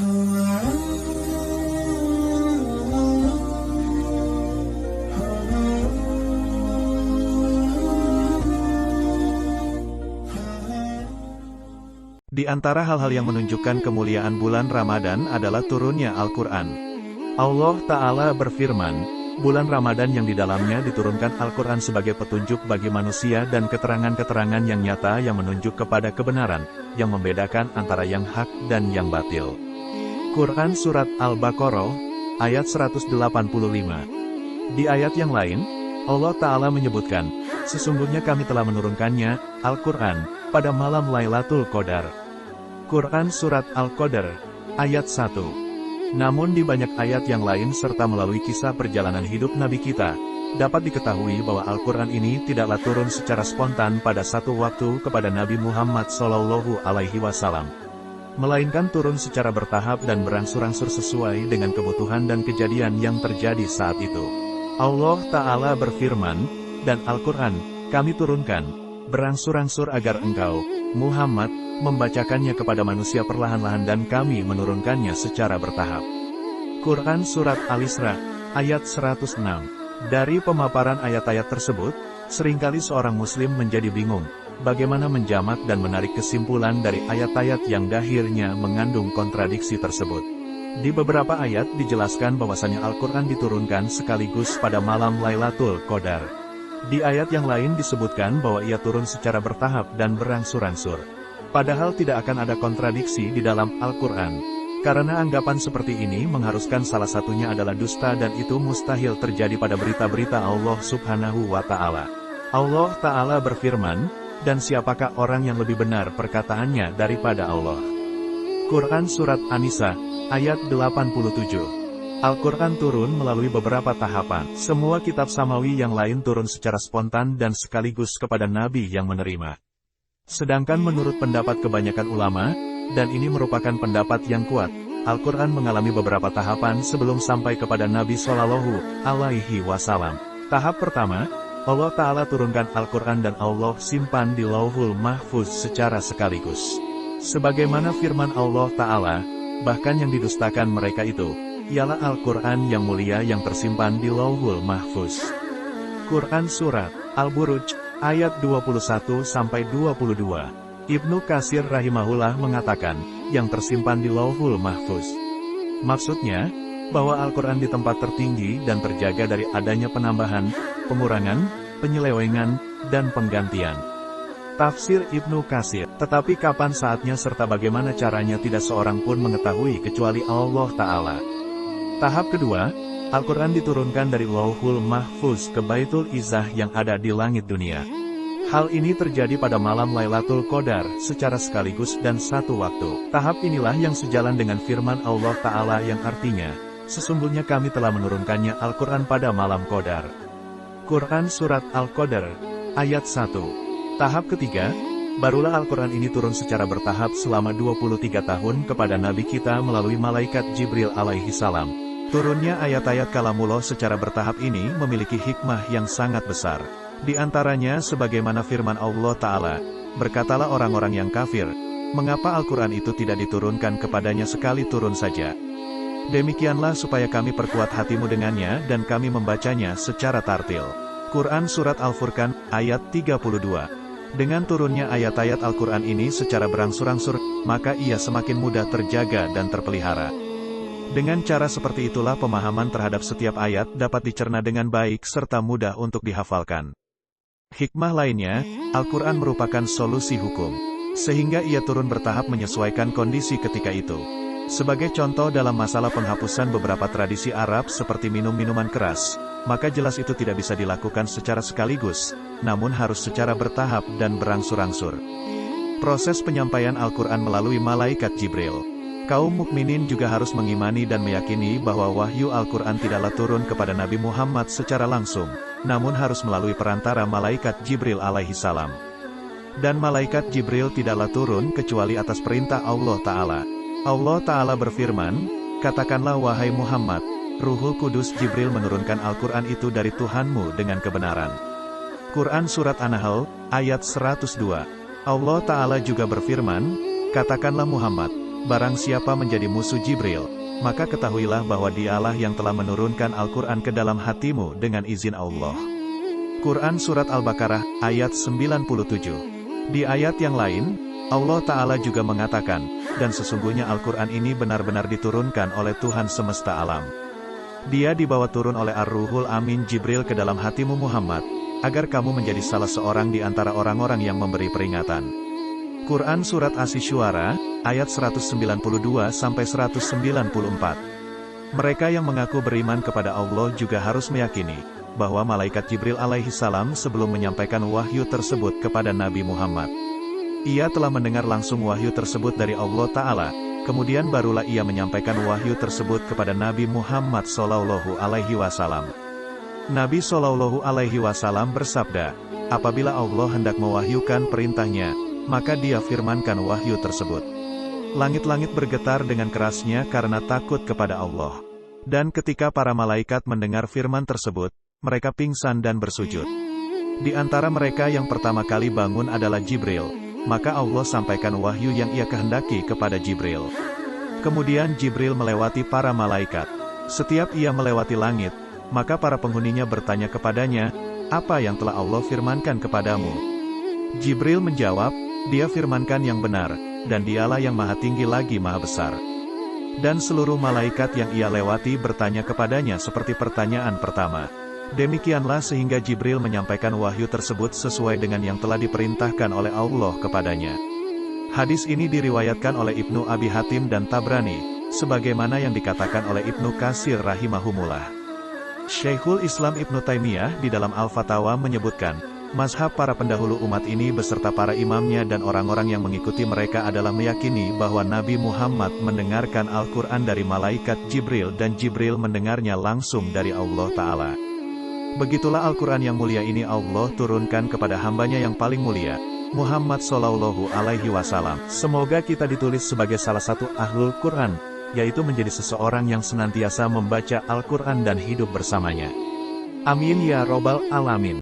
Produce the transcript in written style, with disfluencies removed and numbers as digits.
Di antara hal-hal yang menunjukkan kemuliaan bulan Ramadan adalah turunnya Al-Quran. Allah Ta'ala berfirman, bulan Ramadan yang di dalamnya diturunkan Al-Quran sebagai petunjuk bagi manusia dan keterangan-keterangan yang nyata yang menunjuk kepada kebenaran, yang membedakan antara yang hak dan yang batil. Quran Surat Al-Baqarah, ayat 185. Di ayat yang lain, Allah Ta'ala menyebutkan, sesungguhnya kami telah menurunkannya, Al-Quran, pada malam Lailatul Qadar. Quran Surat Al-Qadar, ayat 1. Namun di banyak ayat yang lain serta melalui kisah perjalanan hidup Nabi kita, dapat diketahui bahwa Al-Quran ini tidaklah turun secara spontan pada satu waktu kepada Nabi Muhammad SAW, melainkan turun secara bertahap dan berangsur-angsur sesuai dengan kebutuhan dan kejadian yang terjadi saat itu. Allah Ta'ala berfirman, dan Al-Quran, kami turunkan, berangsur-angsur agar engkau, Muhammad, membacakannya kepada manusia perlahan-lahan dan kami menurunkannya secara bertahap. Quran Surat Al-Isra, ayat 106. Dari pemaparan ayat-ayat tersebut, seringkali seorang muslim menjadi bingung, bagaimana menjamak dan menarik kesimpulan dari ayat-ayat yang dahirnya mengandung kontradiksi tersebut. Di beberapa ayat dijelaskan bahwasanya Al-Quran diturunkan sekaligus pada malam Lailatul Qadar. Di ayat yang lain disebutkan bahwa ia turun secara bertahap dan berangsur-angsur. Padahal tidak akan ada kontradiksi di dalam Al-Quran. Karena anggapan seperti ini mengharuskan salah satunya adalah dusta dan itu mustahil terjadi pada berita-berita Allah Subhanahu wa Ta'ala. Allah Ta'ala berfirman, dan siapakah orang yang lebih benar perkataannya daripada Allah. Quran Surat An-Nisa, ayat 87. Al-Quran turun melalui beberapa tahapan. Semua kitab samawi yang lain turun secara spontan dan sekaligus kepada Nabi yang menerima. Sedangkan menurut pendapat kebanyakan ulama, dan ini merupakan pendapat yang kuat, Al-Quran mengalami beberapa tahapan sebelum sampai kepada Nabi Shallallahu Alaihi Wasallam. Tahap pertama, Allah Ta'ala turunkan Al-Quran dan Allah simpan di Lauhul Mahfuz secara sekaligus. Sebagaimana firman Allah Ta'ala, bahkan yang didustakan mereka itu, ialah Al-Quran yang mulia yang tersimpan di Lauhul Mahfuz. Quran Surat Al-Buruj, ayat 21-22. Ibnu Katsir rahimahullah mengatakan, yang tersimpan di Lauhul Mahfuz. Maksudnya, bahwa Al-Quran di tempat tertinggi dan terjaga dari adanya penambahan, pengurangan, penyelewengan, dan penggantian. Tafsir Ibnu Katsir. Tetapi kapan saatnya serta bagaimana caranya tidak seorang pun mengetahui kecuali Allah Ta'ala. Tahap kedua, Al-Quran diturunkan dari Lauhul Mahfuz ke Baitul Izzah yang ada di langit dunia. Hal ini terjadi pada malam Lailatul Qadar secara sekaligus dan satu waktu. Tahap inilah yang sejalan dengan firman Allah Ta'ala yang artinya, sesungguhnya kami telah menurunkannya Al-Quran pada malam Qadar. Quran Surat Al-Qadar, ayat 1. Tahap ketiga, barulah Al-Quran ini turun secara bertahap selama 23 tahun kepada Nabi kita melalui malaikat Jibril alaihi salam. Turunnya ayat-ayat kalamullah secara bertahap ini memiliki hikmah yang sangat besar. Di antaranya sebagaimana firman Allah Ta'ala, berkatalah orang-orang yang kafir, mengapa Al-Quran itu tidak diturunkan kepadanya sekali turun saja? Demikianlah supaya kami perkuat hatimu dengannya dan kami membacanya secara tartil. Quran Surat Al-Furqan, ayat 32. Dengan turunnya ayat-ayat Al-Quran ini secara berangsur-angsur, maka ia semakin mudah terjaga dan terpelihara. Dengan cara seperti itulah pemahaman terhadap setiap ayat dapat dicerna dengan baik serta mudah untuk dihafalkan. Hikmah lainnya, Al-Quran merupakan solusi hukum, sehingga ia turun bertahap menyesuaikan kondisi ketika itu. Sebagai contoh dalam masalah penghapusan beberapa tradisi Arab seperti minum minuman keras, maka jelas itu tidak bisa dilakukan secara sekaligus, namun harus secara bertahap dan berangsur-angsur. Proses penyampaian Al-Quran melalui malaikat Jibril. Kaum mukminin juga harus mengimani dan meyakini bahwa wahyu Al-Quran tidaklah turun kepada Nabi Muhammad secara langsung, namun harus melalui perantara malaikat Jibril alaihi salam. Dan malaikat Jibril tidaklah turun kecuali atas perintah Allah Ta'ala. Allah Ta'ala berfirman, katakanlah wahai Muhammad, Ruhul Kudus Jibril menurunkan Al-Quran itu dari Tuhanmu dengan kebenaran. Quran Surat An-Nahl, ayat 102. Allah Ta'ala juga berfirman, katakanlah Muhammad, barang siapa menjadi musuh Jibril, maka ketahuilah bahwa dialah yang telah menurunkan Al-Quran ke dalam hatimu dengan izin Allah. Quran Surat Al-Baqarah, ayat 97. Di ayat yang lain, Allah Ta'ala juga mengatakan, dan sesungguhnya Al-Quran ini benar-benar diturunkan oleh Tuhan semesta alam. Dia dibawa turun oleh Ar-Ruhul Amin Jibril ke dalam hatimu Muhammad, agar kamu menjadi salah seorang di antara orang-orang yang memberi peringatan. Quran Surat Asy-Syu'ara, ayat 192-194. Mereka yang mengaku beriman kepada Allah juga harus meyakini, bahwa malaikat Jibril alaihi salam sebelum menyampaikan wahyu tersebut kepada Nabi Muhammad, ia telah mendengar langsung wahyu tersebut dari Allah Ta'ala, kemudian barulah ia menyampaikan wahyu tersebut kepada Nabi Muhammad Shallallahu Alaihi Wasallam. Nabi Shallallahu Alaihi Wasallam bersabda, apabila Allah hendak mewahyukan perintahnya, maka dia firmankan wahyu tersebut. Langit-langit bergetar dengan kerasnya karena takut kepada Allah. Dan ketika para malaikat mendengar firman tersebut, mereka pingsan dan bersujud. Di antara mereka yang pertama kali bangun adalah Jibril, maka Allah sampaikan wahyu yang ia kehendaki kepada Jibril. Kemudian Jibril melewati para malaikat. Setiap ia melewati langit, maka para penghuninya bertanya kepadanya, apa yang telah Allah firmankan kepadamu? Jibril menjawab, dia firmankan yang benar, dan dialah yang maha tinggi lagi maha besar. Dan seluruh malaikat yang ia lewati bertanya kepadanya seperti pertanyaan pertama. Demikianlah sehingga Jibril menyampaikan wahyu tersebut sesuai dengan yang telah diperintahkan oleh Allah kepadanya. Hadis ini diriwayatkan oleh Ibnu Abi Hatim dan Tabrani, sebagaimana yang dikatakan oleh Ibnu Katsir rahimahumullah. Syekhul Islam Ibnu Taimiyah di dalam Al-Fatawa menyebutkan, mazhab para pendahulu umat ini beserta para imamnya dan orang-orang yang mengikuti mereka adalah meyakini bahwa Nabi Muhammad mendengarkan Al-Quran dari malaikat Jibril dan Jibril mendengarnya langsung dari Allah Ta'ala. Begitulah Al-Quran yang mulia ini Allah turunkan kepada hambanya yang paling mulia, Muhammad Shallallahu Alaihi Wasallam. Semoga kita ditulis sebagai salah satu ahlul Quran, yaitu menjadi seseorang yang senantiasa membaca Al-Quran dan hidup bersamanya. Amin ya Robbal Alamin.